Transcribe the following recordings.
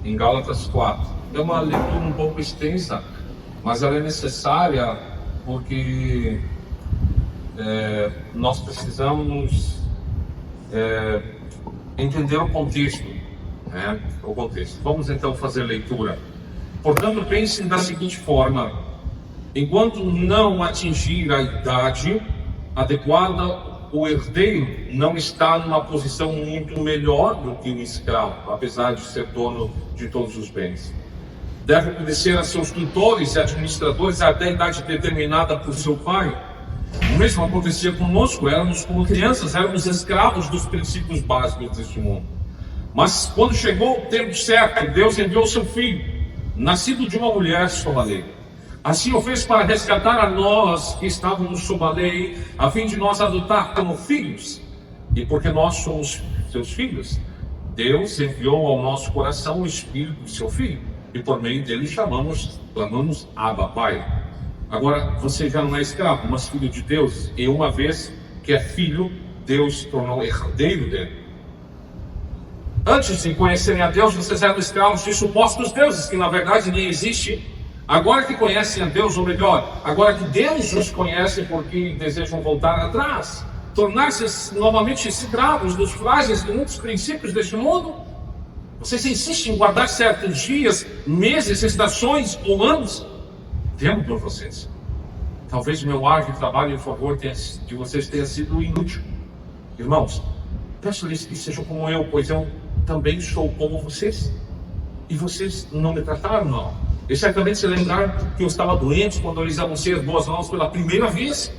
em Gálatas 4. É uma leitura um pouco extensa, mas ela é necessária porque nós precisamos entender o contexto, né? O contexto. Vamos então fazer leitura. Portanto, pensem da seguinte forma: enquanto não atingir a idade adequada, o herdeiro não está numa posição muito melhor do que o escravo, apesar de ser dono de todos os bens. Deve obedecer a seus tutores e administradores até a idade determinada por seu pai. O mesmo acontecia conosco, éramos como crianças, éramos escravos dos princípios básicos deste mundo. Mas quando chegou o tempo certo, Deus enviou seu filho, nascido de uma mulher sob a lei. Assim o fez para resgatar a nós que estávamos sob a lei, a fim de nós adotar como filhos. E porque nós somos seus filhos, Deus enviou ao nosso coração o Espírito de seu Filho, e por meio dele clamamos Abba, Pai. Agora você já não é escravo, mas filho de Deus, e uma vez que é filho, Deus se tornou herdeiro dele. Antes de conhecerem a Deus, vocês eram escravos de supostos deuses, que na verdade nem existem. Agora que conhecem a Deus, ou melhor, agora que Deus os conhece, porque desejam voltar atrás, tornar-se novamente escravos dos frágeis e muitos princípios deste mundo, vocês insistem em guardar certos dias, meses, estações ou anos. Temo por vocês. Talvez o meu árduo trabalho em favor de vocês tenha sido inútil. Irmãos, peço-lhes que sejam como eu, pois eu também sou como vocês. E vocês não me trataram mal. E certamente se lembraram que eu estava doente quando eles anunciaram boas novas pela primeira vez.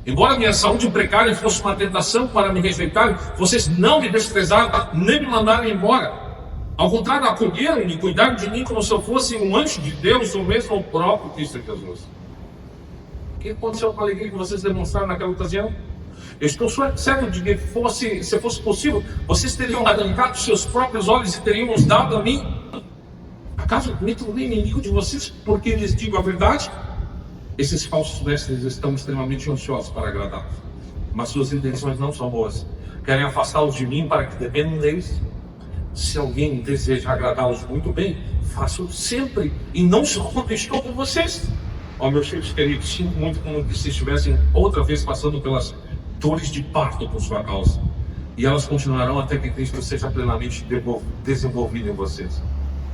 Embora minha saúde precária fosse uma tentação para me rejeitarem, vocês não me desprezaram, nem me mandaram embora. Ao contrário, acolheram-me e cuidaram de mim como se eu fosse um anjo de Deus, ou mesmo o próprio Cristo Jesus. O que aconteceu com a alegria que vocês demonstraram naquela ocasião? Eu estou certo de que se fosse possível, vocês teriam arrancado seus próprios olhos e teriam os dado a mim. Acaso me tornei inimigo de vocês porque lhes digo a verdade? Esses falsos mestres estão extremamente ansiosos para agradá-los, mas suas intenções não são boas. Querem afastá-los de mim para que dependam deles. Se alguém deseja agradá-los muito bem, faça-o sempre, e não só quando estou com vocês. Ó, meus filhos queridos, sinto muito como se estivessem outra vez passando pelas dores de parto por sua causa, e elas continuarão até que Cristo seja plenamente desenvolvido em vocês.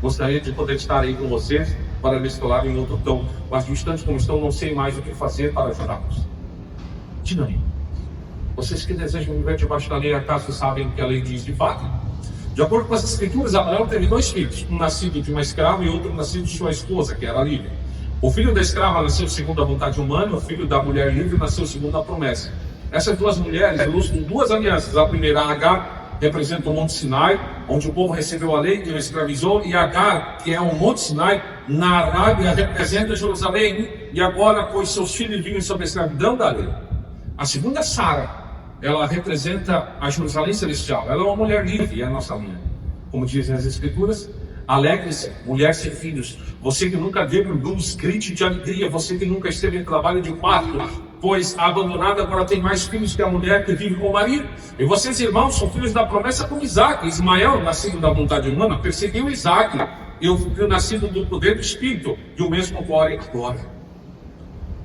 Gostaria de poder estar aí com vocês para lhes falar em outro tom, mas distante como estão, não sei mais o que fazer para ajudá-los. Diga-me, vocês que desejam viver debaixo da lei, acaso sabem o que a lei diz de fato? De acordo com as escrituras, Abraão teve 2 filhos, um nascido de uma escrava e outro nascido de sua esposa, que era livre. O filho da escrava nasceu segundo a vontade humana, o filho da mulher livre nasceu segundo a promessa. Essas 2 mulheres ilustram 2 alianças. A primeira, Agar, representa o Monte Sinai, onde o povo recebeu a lei que o escravizou, e Agar, que é o Monte Sinai, na Arábia, representa Jerusalém, e agora, pois seus filhos vivem sob a escravidão da lei. A segunda, Sara, ela representa a Jerusalém celestial. Ela é uma mulher livre, é a nossa mãe. Como dizem as escrituras, alegre-se, mulher sem filhos. Você que nunca deu luz, grite de alegria. Você que nunca esteve em trabalho de parto, pois a abandonada agora tem mais filhos que a mulher que vive com o marido. E vocês, irmãos, são filhos da promessa como Isaac. Ismael, nascido da vontade humana, perseguiu Isaac. E o filho nascido do poder do Espírito, e o mesmo ocorre agora.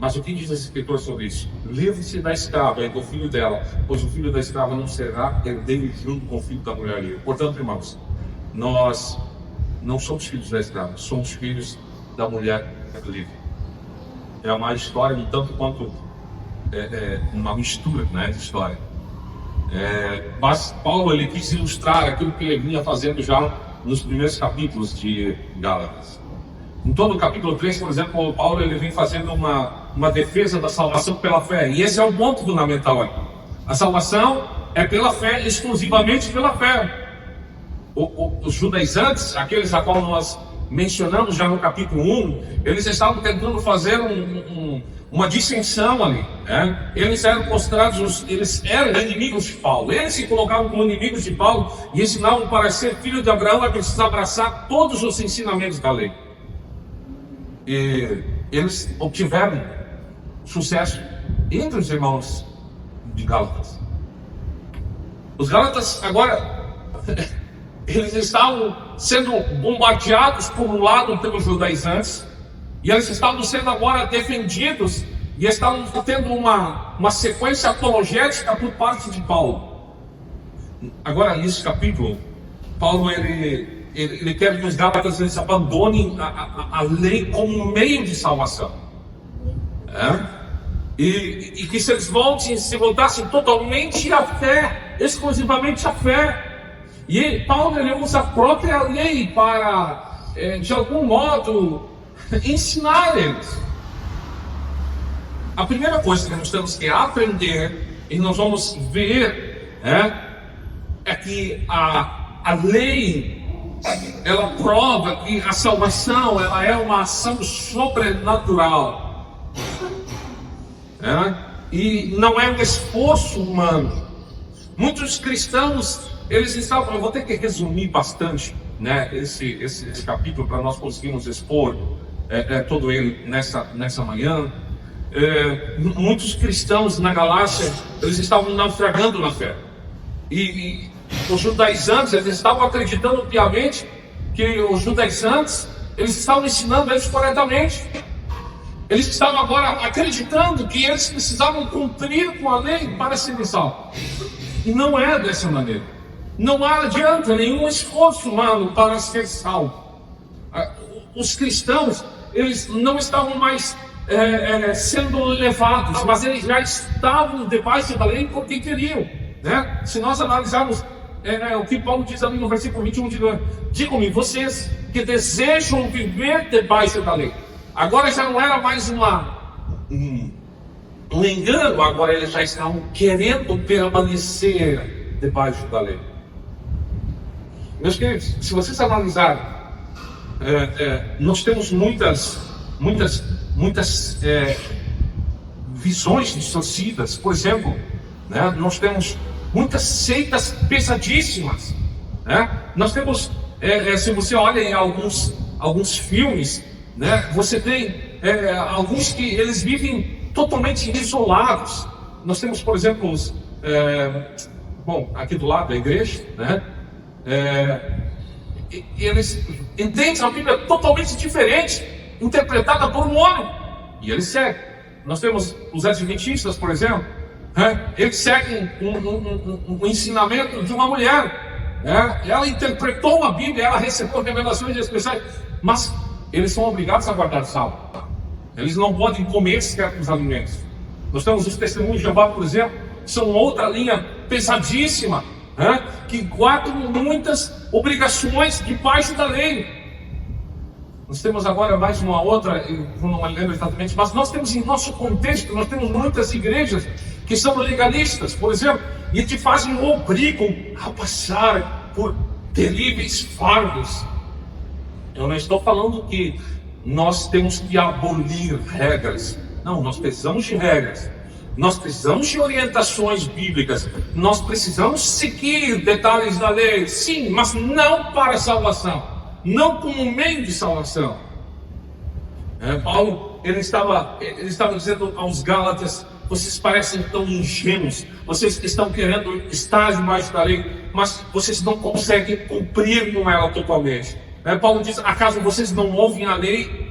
Mas o que diz a Escritura sobre isso? Livre-se da escrava e do filho dela, pois o filho da escrava não será herdeiro junto com o filho da mulher livre. Portanto, irmãos, nós não somos filhos da escrava, somos filhos da mulher livre. É uma história um tanto quanto uma mistura, né, de história. Mas Paulo, ele quis ilustrar aquilo que ele vinha fazendo já nos primeiros capítulos de Gálatas. Em todo o capítulo 3, por exemplo, Paulo ele vem fazendo uma defesa da salvação pela fé. E esse é o ponto fundamental aqui. A salvação é pela fé, exclusivamente pela fé. Os judaizantes, aqueles a qual nós mencionamos já no capítulo 1, eles estavam tentando fazer uma dissensão ali. Né? Eles eram considerados, eles eram inimigos de Paulo. Eles se colocavam como inimigos de Paulo e ensinavam para ser filho de Abraão é preciso abraçar todos os ensinamentos da lei. E eles obtiveram sucesso entre os irmãos de Gálatas. Os Gálatas agora eles estavam sendo bombardeados por um lado pelos judaizantes, e eles estavam sendo agora defendidos, e estavam tendo uma sequência apologética por parte de Paulo. Agora, nesse capítulo, Paulo ele quer que os gálatas eles abandonem a lei como meio de salvação. E que se eles se voltassem totalmente à fé, exclusivamente à fé. E Paulo ele usa a própria lei para, de algum modo, ensinar eles. A primeira coisa que nós temos que aprender, e nós vamos ver, é que a lei, ela prova que a salvação ela é uma ação sobrenatural, e não é um esforço humano. Muitos cristãos, eles estavam, eu vou ter que resumir bastante, esse capítulo para nós conseguirmos expor todo ele nessa manhã. Muitos cristãos na Galácia, eles estavam naufragando na fé, e os judaizantes, eles estavam acreditando piamente que os judaizantes, eles estavam ensinando eles corretamente. Eles estavam agora acreditando que eles precisavam cumprir com a lei para serem salvos. E não é dessa maneira. Não adianta nenhum esforço humano para ser salvo. Os cristãos, eles não estavam mais sendo levados, mas eles já estavam debaixo da lei porque queriam. Se nós analisarmos o que Paulo diz ali no versículo 21, digam-me, vocês que desejam viver debaixo da lei. Agora já não era mais um engano, agora eles já estavam querendo permanecer debaixo da lei. Meus queridos, se vocês analisarem, nós temos muitas visões distorcidas. Por exemplo, nós temos muitas seitas pesadíssimas. Nós temos, se você olha em alguns filmes, você tem alguns que eles vivem totalmente isolados. Nós temos, por exemplo, aqui do lado da igreja, eles entendem a Bíblia totalmente diferente, interpretada por um homem, e eles seguem. Nós temos os adventistas, por exemplo, eles seguem um ensinamento de uma mulher. Ela interpretou a Bíblia, ela recebeu revelações especiais, mas eles são obrigados a guardar sábado. Eles não podem comer certos alimentos. Nós temos os testemunhos de Jeová, por exemplo, que são outra linha pesadíssima, que guardam muitas obrigações debaixo da lei. Nós temos agora mais uma outra, eu não lembro exatamente, mas nós temos em nosso contexto, nós temos muitas igrejas que são legalistas, por exemplo, e te obrigam a passar por terríveis fardos. Eu não estou falando que nós temos que abolir regras. Não, nós precisamos de regras. Nós precisamos de orientações bíblicas. Nós precisamos seguir detalhes da lei. Sim, mas não para a salvação. Não como meio de salvação. Paulo, ele estava dizendo aos Gálatas: vocês parecem tão ingênuos. Vocês estão querendo estar debaixo da lei, mas vocês não conseguem cumprir com ela totalmente. Paulo diz: acaso vocês não ouvem a lei?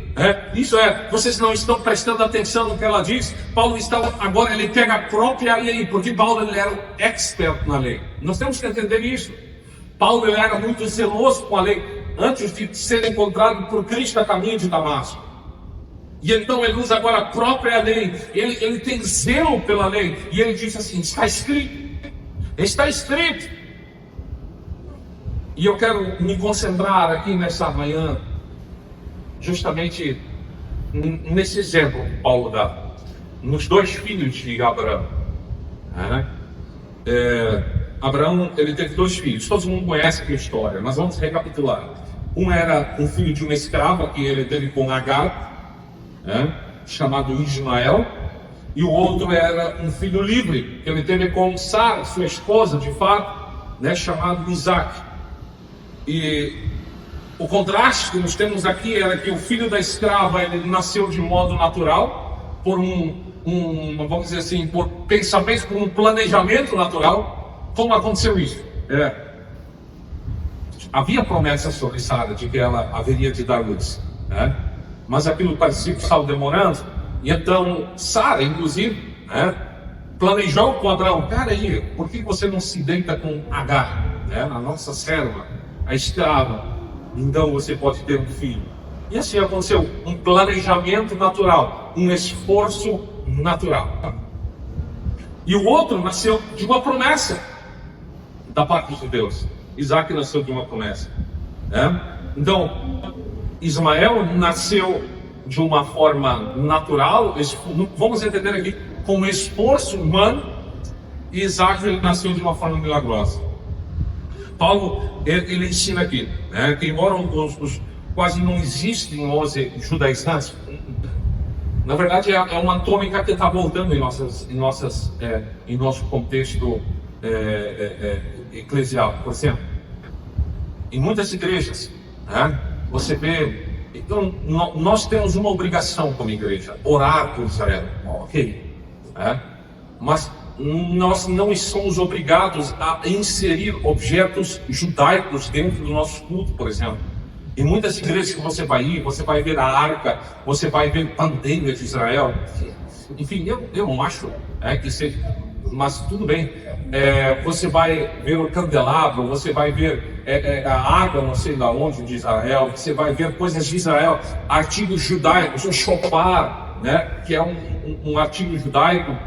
Vocês não estão prestando atenção no que ela diz. Paulo agora ele pega a própria lei, porque Paulo ele era um expert na lei. Nós temos que entender isso. Paulo ele era muito zeloso com a lei, antes de ser encontrado por Cristo a caminho de Damasco. E então ele usa agora a própria lei. Ele tem zelo pela lei, e ele diz assim: está escrito, está escrito. E eu quero me concentrar aqui nessa manhã justamente nesse exemplo que Paulo dá, nos dois filhos de Abraão. Abraão ele teve dois filhos, todo mundo conhece a história, mas vamos recapitular. Um era um filho de uma escrava que ele teve com Agar, chamado Ismael, e o outro era um filho livre que ele teve com Sara, sua esposa de fato, chamado Isaac. E o contraste que nós temos aqui era que o filho da escrava ele nasceu de modo natural, por vamos dizer assim, por pensamento, por um planejamento natural. Como aconteceu isso? Havia promessa sobre Sara de que ela haveria de dar luz, né? Mas aquilo parecia que estava demorando. E então Sara, inclusive, né, planejou com Abraão: cara aí, por que você não se deita com Agar, né, a nossa serva, a escrava? Então você pode ter um filho. E assim aconteceu, um planejamento natural, um esforço natural. E o outro nasceu de uma promessa da parte de Deus. Isaac nasceu de uma promessa, né? Então, Ismael nasceu de uma forma natural, vamos entender aqui, com esforço humano, e Isaac nasceu de uma forma milagrosa. Paulo, ele ensina aqui, né, que embora quase não existem hoje judaizantes, na verdade é uma tônica que está voltando em nosso contexto eclesial. Por exemplo, em muitas igrejas, né, você vê, então, nós temos uma obrigação como igreja: orar por Israel, ok, mas nós não somos obrigados a inserir objetos judaicos dentro do nosso culto, por exemplo. Em muitas igrejas que você vai ir, você vai ver a arca, você vai ver bandeira de Israel. Enfim, eu não acho que seja, mas tudo bem. Você vai ver o candelabro, você vai ver a água, não sei de onde, de Israel. Você vai ver coisas de Israel, artigos judaicos, o shofar, né, que é um artigo judaico.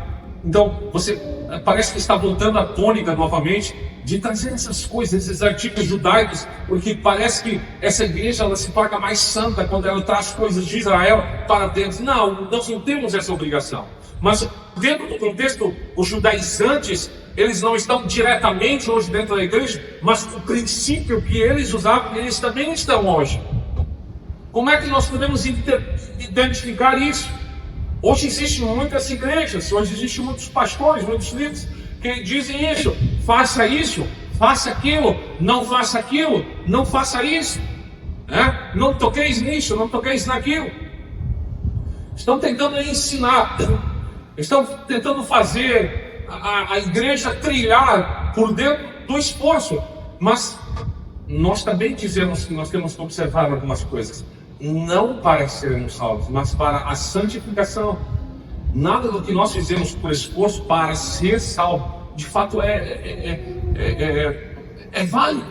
Então, você parece que está voltando à tônica novamente de trazer essas coisas, esses artigos judaicos, porque parece que essa igreja ela se torna mais santa quando ela traz coisas de Israel para dentro. Não, nós não temos essa obrigação. Mas dentro do contexto, os judaizantes, eles não estão diretamente hoje dentro da igreja, mas o princípio que eles usavam, eles também estão hoje. Como é que nós podemos identificar isso? Hoje existem muitas igrejas, hoje existem muitos pastores, muitos líderes que dizem isso: faça isso, faça aquilo, não faça aquilo, não faça isso, né? Não toqueis nisso, não toqueis naquilo. Estão tentando ensinar, estão tentando fazer a igreja trilhar por dentro do esforço, mas nós também dizemos que nós temos que observar algumas coisas. Não para sermos salvos, mas para a santificação. Nada do que nós fizemos por esforço para ser salvo, de fato é válido.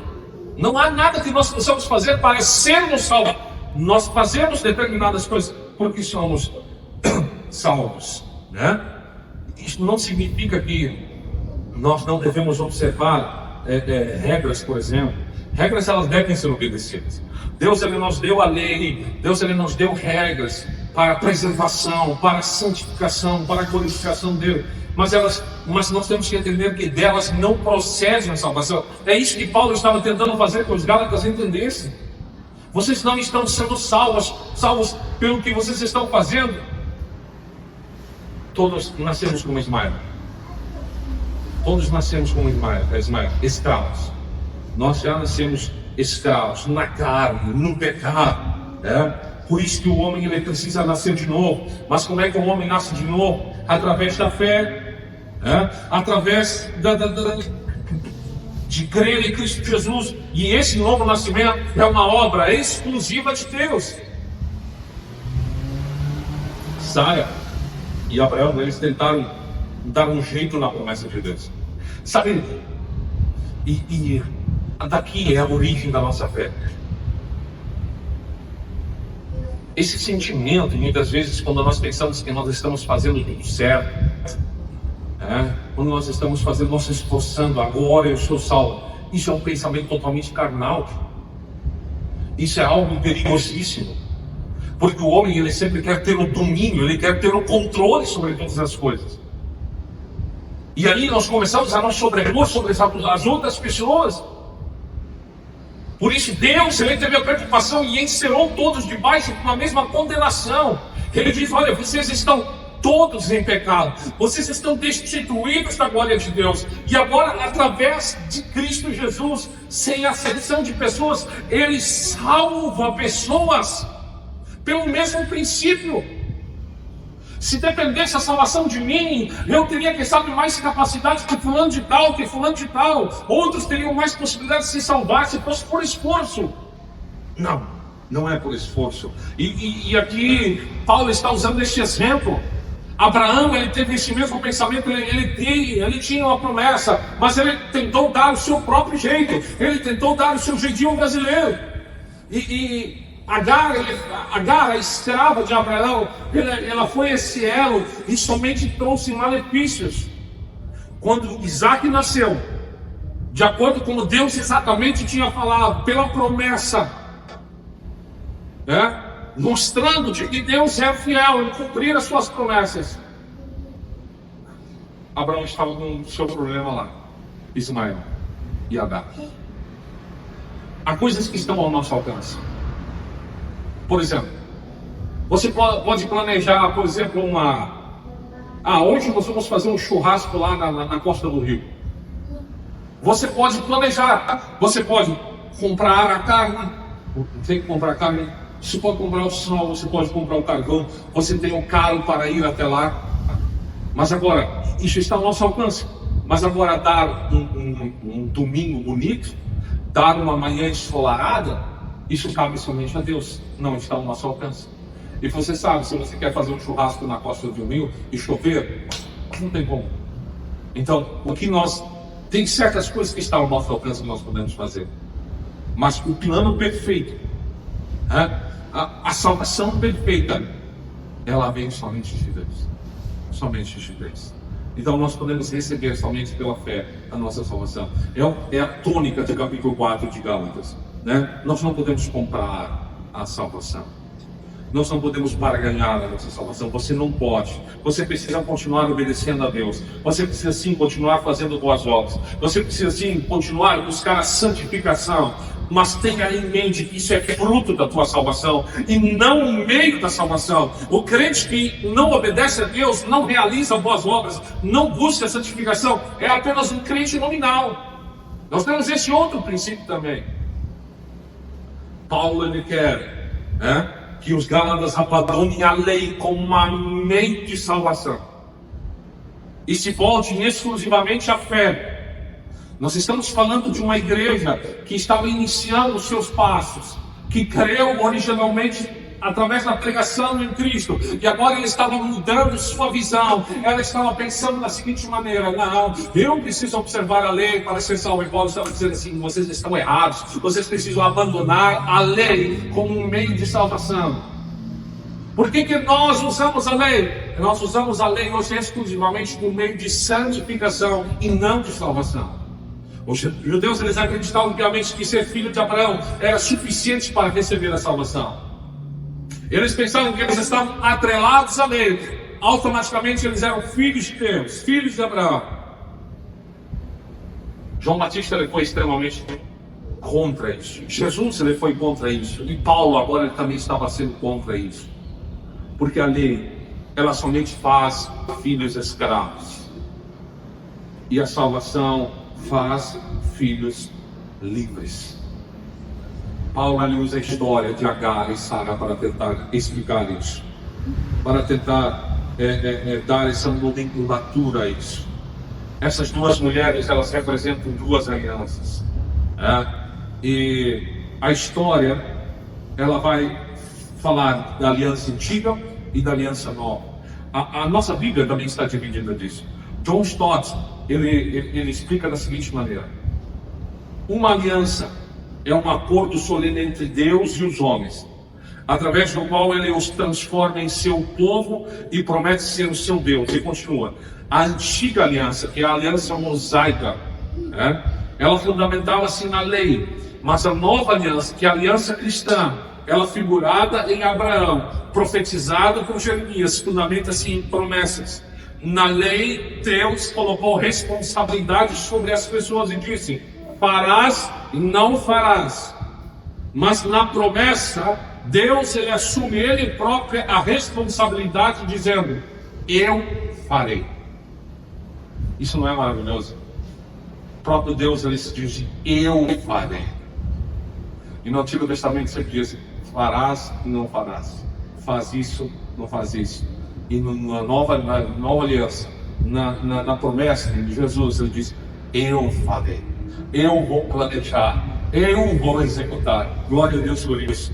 Não há nada que nós possamos fazer para sermos salvos. Nós fazemos determinadas coisas porque somos salvos, né? Isso não significa que nós não devemos observar regras, por exemplo. Regras, elas devem ser obedecidas. Deus, ele nos deu a lei, Deus, ele nos deu regras para a preservação, para a santificação, para a glorificação dele. Mas nós temos que entender que delas não procede a salvação. É isso que Paulo estava tentando fazer com os Gálatas entendessem. Vocês não estão sendo salvos pelo que vocês estão fazendo. Todos nascemos como Ismael. Todos nascemos como Ismael, escravos. Nós já nascemos escravos, na carne, no pecado, né? Por isso que o homem ele precisa nascer de novo. Mas como é que o homem nasce de novo? Através da fé, né? Através de crer em Cristo Jesus. E esse novo nascimento é uma obra exclusiva de Deus. Sara e Abraão, eles tentaram dar um jeito na promessa de Deus. Sabe, e daqui é a origem da nossa fé. Esse sentimento, muitas vezes, quando nós pensamos que nós estamos fazendo tudo certo, quando nós estamos fazendo, nós esforçando, agora eu sou salvo, isso é um pensamento totalmente carnal. Isso é algo perigosíssimo, porque o homem ele sempre quer ter o domínio, ele quer ter o controle sobre todas as coisas. E aí nós começamos a nos sobrepor sobre as outras pessoas. Por isso Deus, ele teve a preocupação e encerrou todos debaixo de uma mesma condenação. Ele diz: olha, vocês estão todos em pecado, vocês estão destituídos da glória de Deus. E agora, através de Cristo Jesus, sem acepção de pessoas, Ele salva pessoas pelo mesmo princípio. Se dependesse a salvação de mim, eu teria, quem sabe, mais capacidade que fulano de tal, que fulano de tal. Outros teriam mais possibilidade de se salvar se fosse por esforço. Não, não é por esforço. E aqui Paulo está usando este exemplo. Abraão, ele teve esse mesmo pensamento, ele tinha uma promessa, mas ele tentou dar o seu próprio jeito, ele tentou dar o seu jeitinho brasileiro. E Agar, a escrava de Abraão, ela foi esse elo e somente trouxe malefícios. Quando Isaac nasceu, de acordo com Deus exatamente tinha falado, pela promessa, mostrando de que Deus é fiel em cumprir as suas promessas, Abraão estava com o seu problema lá, Ismael e Agar. Há coisas que estão ao nosso alcance. Por exemplo, você pode planejar, por exemplo, hoje nós vamos fazer um churrasco lá na costa do rio. Você pode planejar, você pode comprar a carne, tem que comprar carne, você pode comprar o sal, você pode comprar o carvão, você tem um carro para ir até lá. Mas agora, isso está ao nosso alcance. Mas agora dar um domingo bonito, dar uma manhã ensolarada, isso cabe somente a Deus, não está ao nosso alcance. E você sabe, se você quer fazer um churrasco na costa do rio e chover, não tem como. Então, tem certas coisas que estão ao nosso alcance que nós podemos fazer. Mas o plano perfeito, a salvação perfeita, ela vem somente de Deus. Somente de Deus. Então nós podemos receber somente pela fé a nossa salvação. É a tônica do capítulo 4 de Gálatas. Nós não podemos comprar a salvação. Nós não podemos barganhar a nossa salvação. Você não pode. Você precisa continuar obedecendo a Deus. Você precisa sim continuar fazendo boas obras. Você precisa sim continuar a buscar a santificação. Mas tenha em mente que isso é fruto da tua salvação e não o meio da salvação. O crente que não obedece a Deus, não realiza boas obras, não busca a santificação, é apenas um crente nominal. Nós temos esse outro princípio também. Paulo, ele quer que os gálatas abandonem a lei como uma meio de salvação e se voltem exclusivamente à fé. Nós estamos falando de uma igreja que estava iniciando os seus passos, que creu originalmente através da pregação em Cristo, e agora ele estava mudando sua visão. Ela estava pensando da seguinte maneira: não, eu preciso observar a lei para ser salvo. E Paulo estava dizendo assim: vocês estão errados, vocês precisam abandonar a lei como um meio de salvação. Por que nós usamos a lei? Nós usamos a lei hoje exclusivamente como meio de santificação e não de salvação. Os judeus, eles acreditavam obviamente que ser filho de Abraão era suficiente para receber a salvação. Eles pensavam que eles estavam atrelados à lei, automaticamente eles eram filhos de Deus, filhos de Abraão. João Batista, ele foi extremamente contra isso. Jesus, ele foi contra isso. E Paulo agora ele também estava sendo contra isso. Porque a lei, ela somente faz filhos escravos. E a salvação faz filhos livres. Paulo usa a história de Agar e Sara para tentar explicar isso, para tentar dar essa nomenclatura a isso. Essas duas mulheres, elas representam duas alianças, e a história, ela vai falar da aliança antiga e da aliança nova. A nossa Bíblia também está dividida disso. John Stott, ele explica da seguinte maneira: uma aliança é um acordo solene entre Deus e os homens, através do qual ele os transforma em seu povo e promete ser o seu Deus. E continua: a antiga aliança, que é a aliança mosaica, ela fundamentava-se na lei, mas a nova aliança, que é a aliança cristã, ela figurada em Abraão, profetizada por Jeremias, fundamenta-se em promessas. Na lei, Deus colocou responsabilidade sobre as pessoas e disse: farás e não farás. Mas na promessa, Deus, ele assume ele próprio a responsabilidade, dizendo: eu farei. Isso não é maravilhoso? O próprio Deus, ele se diz: eu farei. E no Antigo Testamento sempre diz: farás e não farás. Faz isso, não faz isso. E na nova aliança, na promessa de Jesus, ele diz: eu falei, eu vou planejar, eu vou executar. Glória a Deus por isso.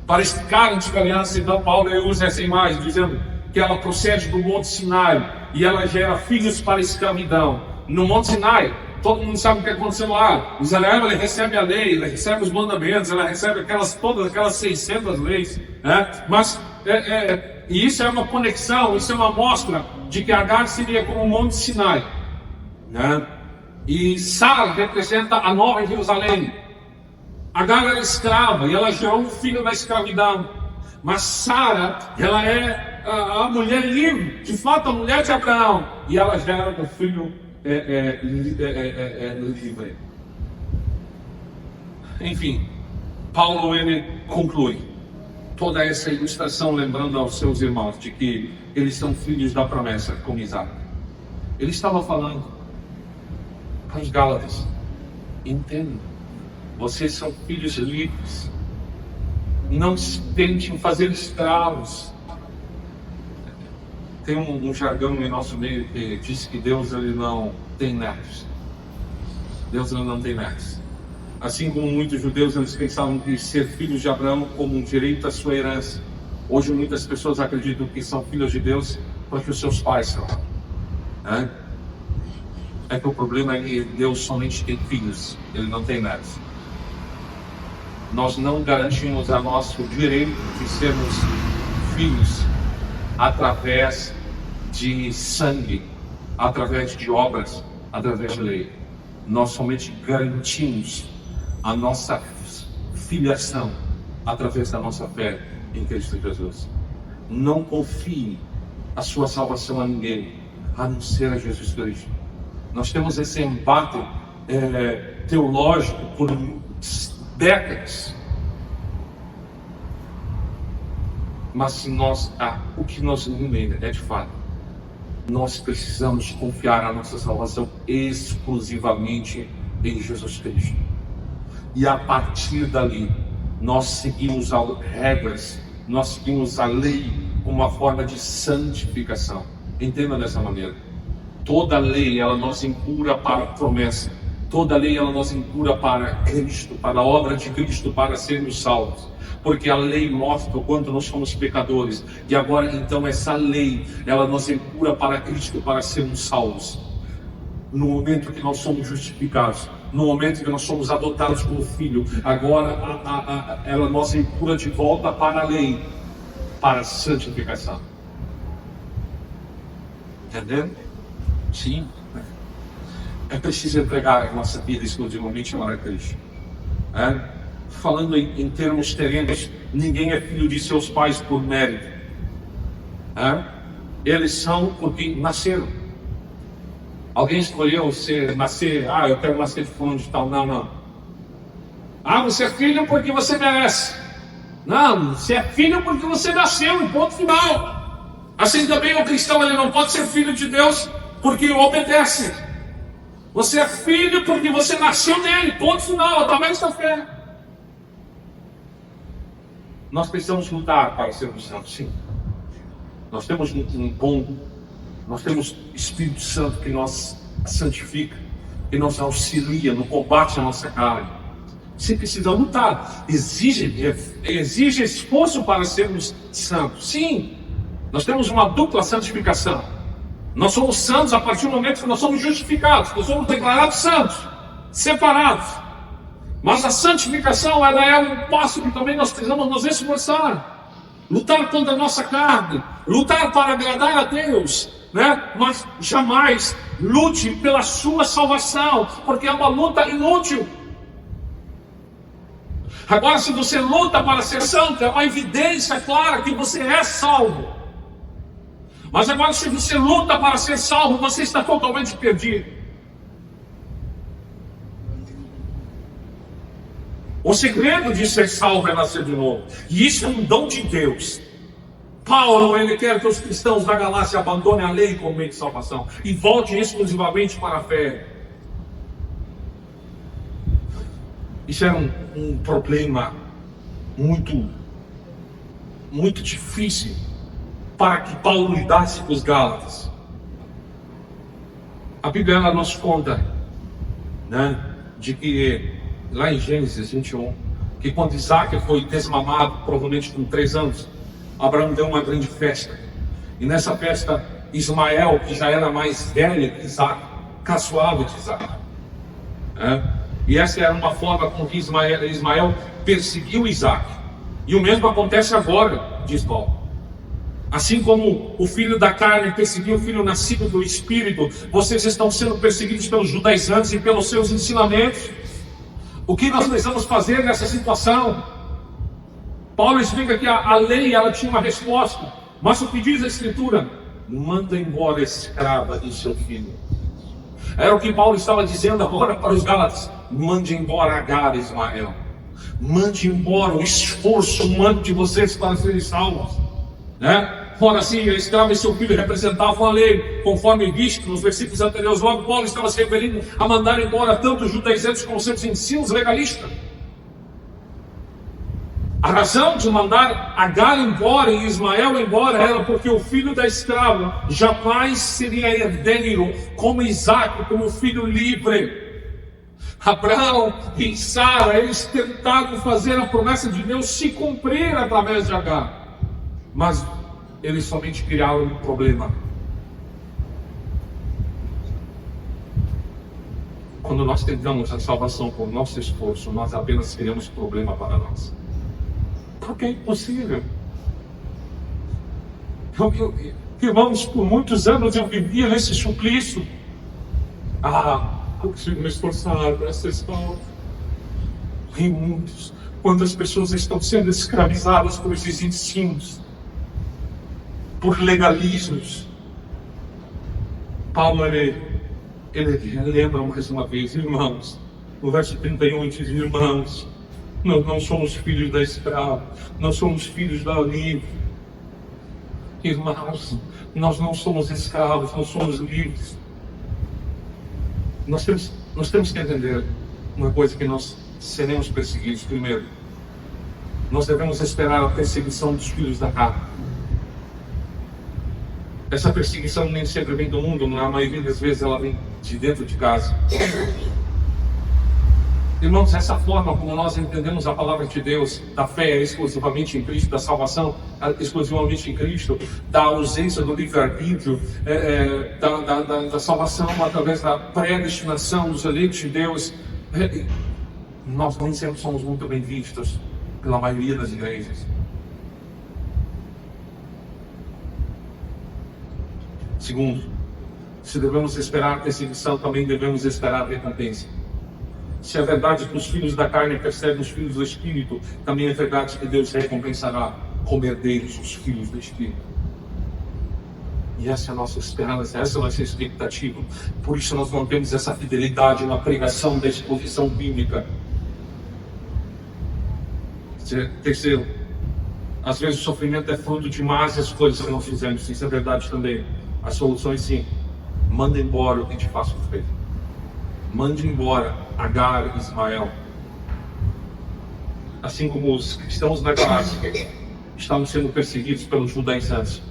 Para explicar a antiga aliança, então Paulo usa essa imagem, dizendo que ela procede do Monte Sinai e ela gera filhos para a escravidão. No Monte Sinai, todo mundo sabe o que aconteceu lá. Israel, ele recebe a lei, ele recebe os mandamentos, ela recebe todas aquelas 600 leis, né? Mas e isso é uma conexão, isso é uma mostra de que Agar seria como o Monte Sinai, né? E Sara representa a Nova Jerusalém. Agar era escrava e ela gerou um filho da escravidão. Mas Sara, ela é a mulher livre, de fato a mulher de Abraão, e ela gera um filho livre. Enfim, Paulo ele conclui toda essa ilustração, lembrando aos seus irmãos de que eles são filhos da promessa, como Isaac. Ele estava falando para os Gálatas: entendam, vocês são filhos livres, não tentem fazer escravos. Tem um jargão em nosso meio que diz que Deus ele não tem netos. Deus ele não tem netos. Assim como muitos judeus eles pensavam que ser filhos de Abraão como um direito à sua herança. Hoje muitas pessoas acreditam que são filhos de Deus porque os seus pais são. É que o problema é que Deus somente tem filhos, ele não tem netos. Nós não garantimos a nosso direito de sermos filhos através de sangue, através de obras, através de lei. Nós somente garantimos a nossa filiação através da nossa fé em Cristo Jesus. Não confie a sua salvação a ninguém, a não ser a Jesus Cristo. Nós temos esse embate teológico por décadas. Mas o que nos ilumina é de fato, nós precisamos confiar a nossa salvação exclusivamente em Jesus Cristo. E a partir dali, nós seguimos as regras, nós seguimos a lei como uma forma de santificação. Entenda dessa maneira. Toda lei, ela nos empurra para a promessa. Toda lei, ela nos empurra para Cristo, para a obra de Cristo, para sermos salvos. Porque a lei mostra o quanto nós somos pecadores. E agora, então, essa lei, ela nos empurra para Cristo, para sermos salvos. No momento que nós somos justificados, no momento que nós somos adotados como filho, agora ela nos empurra de volta para a lei, para a santificação. Entendendo? Sim. É preciso entregar a nossa vida exclusivamente para Cristo. Falando em termos terrenos, ninguém é filho de seus pais por mérito. Eles são porque nasceram. Alguém escolheu nascer, eu quero nascer de fulano de tal. Não. Você é filho porque você merece. Não, você é filho porque você nasceu, ponto final. Assim também o cristão, ele não pode ser filho de Deus porque obedece. Você é filho porque você nasceu nele, ponto final, através da fé. Nós precisamos lutar para sermos santos, sim. Nós temos nós temos Espírito Santo que nos santifica, que nos auxilia no combate à nossa carne. Você precisa lutar, exige esforço para sermos santos, sim. Nós temos uma dupla santificação. Nós somos santos a partir do momento que nós somos justificados, nós somos declarados santos, separados. Mas a santificação, ela é um passo que também nós precisamos nos esforçar, lutar contra a nossa carne, lutar para agradar a Deus, né? Mas jamais lute pela sua salvação, porque é uma luta inútil. Agora, se você luta para ser santo, é uma evidência clara que você é salvo. Mas agora, se você luta para ser salvo, você está totalmente perdido. O segredo de ser salvo é nascer de novo. E isso é um dom de Deus. Paulo, ele quer que os cristãos da Galácia abandonem a lei como meio de salvação e voltem exclusivamente para a fé. Isso era um problema muito difícil para que Paulo lidasse com os Gálatas. A Bíblia ela nos conta, né, de que lá em Gênesis 21, que quando Isaac foi desmamado, provavelmente com 3 anos, Abraão deu uma grande festa. E nessa festa, Ismael, que já era mais velho que Isaac, caçoava de Isaac. E essa era uma forma com que Ismael perseguiu Isaac. E o mesmo acontece agora, diz Paulo. Assim como o filho da carne perseguiu o filho nascido do Espírito, vocês estão sendo perseguidos pelos judaizantes e pelos seus ensinamentos. O que nós precisamos fazer nessa situação? Paulo explica que a lei ela tinha uma resposta, mas o que diz a Escritura? Manda embora a escrava e seu filho. Era o que Paulo estava dizendo agora para os Gálatas. Mande embora Agar, Ismael. Mande embora o esforço humano de vocês para serem salvos, né? Ora assim, a escrava e seu filho representavam a lei, conforme visto nos versículos anteriores. Logo, Paulo estava se referindo a mandar embora tanto os judaizantes como seus ensinos legalistas. A razão de mandar Agar embora e Ismael embora era porque o filho da escrava jamais seria herdeiro como Isaac, como filho livre. Abraão e Sara, eles tentaram fazer a promessa de Deus se cumprir através de Agar, mas eles somente criaram um problema. Quando nós tentamos a salvação por nosso esforço, nós apenas criamos problema para nós. Porque é impossível. Irmãos, por muitos anos eu vivia nesse suplício. Consigo me esforçar para ser salvo. Em muitos, quantas pessoas estão sendo escravizadas por esses ensinos, por legalismos. Paulo, ele lembra mais uma vez, irmãos, no verso 31 diz, irmãos, nós não somos filhos da escrava, nós somos filhos da livre. Irmãos, nós não somos escravos, nós somos livres. Nós temos que entender uma coisa, que nós seremos perseguidos. Primeiro, nós devemos esperar a perseguição dos filhos da carne. Essa perseguição nem sempre vem do mundo, na maioria das vezes ela vem de dentro de casa. Irmãos, essa forma como nós entendemos a palavra de Deus, da fé exclusivamente em Cristo, da salvação exclusivamente em Cristo, da ausência do livre-arbítrio, da salvação através da predestinação dos eleitos de Deus, nós nem sempre somos muito bem vistos pela maioria das igrejas. Segundo, se devemos esperar a perseguição, também devemos esperar a recompensa. Se é verdade que os filhos da carne perseguem os filhos do Espírito, também é verdade que Deus recompensará como herdeiros os filhos do Espírito. E essa é a nossa esperança, essa é a nossa expectativa. Por isso nós mantemos essa fidelidade na pregação da exposição bíblica. Terceiro, às vezes o sofrimento é fruto de más escolhas que nós fizemos. Isso é verdade também. A solução é sim, manda embora o que te faz sofrer. Mande embora Agar e Ismael. Assim como os cristãos da Galácia estavam sendo perseguidos pelos judaizantes.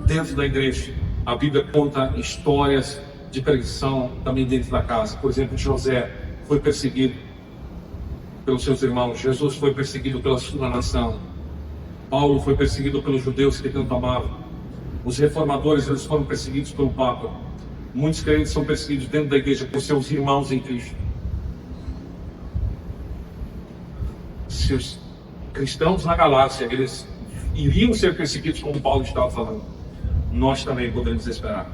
Dentro da igreja, a Bíblia conta histórias de perseguição também dentro da casa. Por exemplo, José foi perseguido pelos seus irmãos. Jesus foi perseguido pela sua nação. Paulo foi perseguido pelos judeus que tanto amavam. Os reformadores, eles foram perseguidos pelo Papa. Muitos crentes são perseguidos dentro da igreja por seus irmãos em Cristo. Se os cristãos na Galácia, eles iriam ser perseguidos como Paulo estava falando, nós também podemos esperar,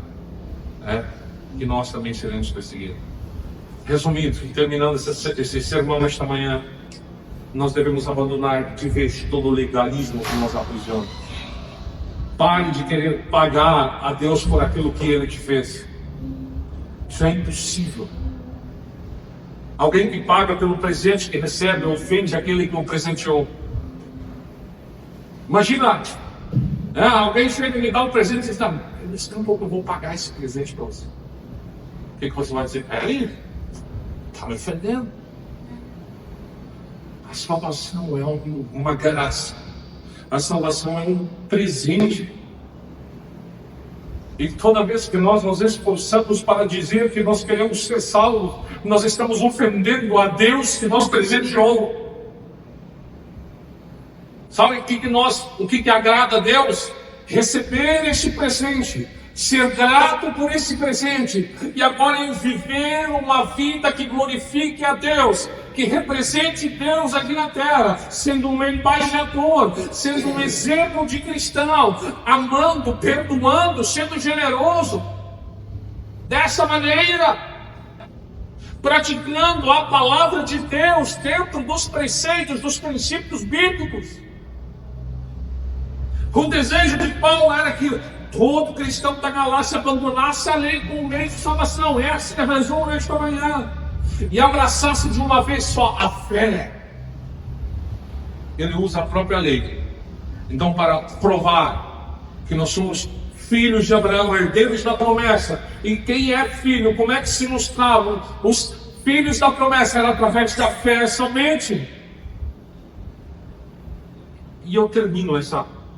que nós também seremos perseguidos. Resumindo, terminando esse sermão nesta manhã, nós devemos abandonar de vez todo o legalismo que nos aprisiona. Pare de querer pagar a Deus por aquilo que Ele te fez. Isso é impossível. Alguém que paga pelo presente que recebe ofende aquele que o presenteou. Imagina, alguém chega e me dá um presente e diz, daqui a pouco eu vou pagar esse presente para você. O que você vai dizer? Peraí, está me ofendendo. A salvação é uma graça. A salvação é um presente. E toda vez que nós nos esforçamos para dizer que nós queremos ser salvos, nós estamos ofendendo a Deus que nos presenteou. Sabe o que agrada a Deus? Receber este presente, ser grato por esse presente, e agora eu viver uma vida que glorifique a Deus, que represente Deus aqui na terra, sendo um embaixador, sendo um exemplo de cristão, amando, perdoando, sendo generoso, dessa maneira, praticando a palavra de Deus dentro dos preceitos, dos princípios bíblicos. O desejo de Paulo era que todo cristão da Galácia abandonasse a lei com o meio de salvação. Essa é a razão nesta manhã. E abraçasse de uma vez só a fé. Ele usa a própria lei. Então, para provar que nós somos filhos de Abraão, herdeiros da promessa. E quem é filho? Como é que se mostravam os filhos da promessa? Era através da fé somente. E eu termino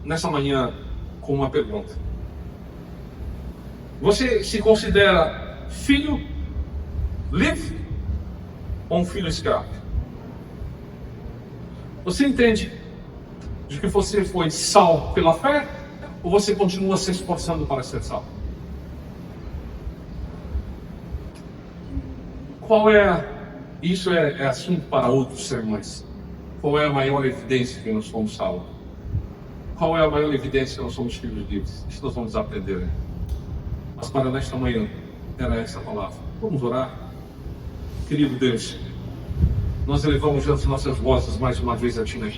nessa manhã com uma pergunta. Você se considera filho livre ou um filho escravo? Você entende de que você foi salvo pela fé ou você continua se esforçando para ser salvo? Isso é assunto para outros sermões. Qual é a maior evidência que nós somos salvos? Qual é a maior evidência que nós somos filhos livres? Isso nós vamos aprender, né? Mas para nesta manhã, era essa a palavra. Vamos orar? Querido Deus, nós elevamos as nossas vozes mais uma vez a Ti, né?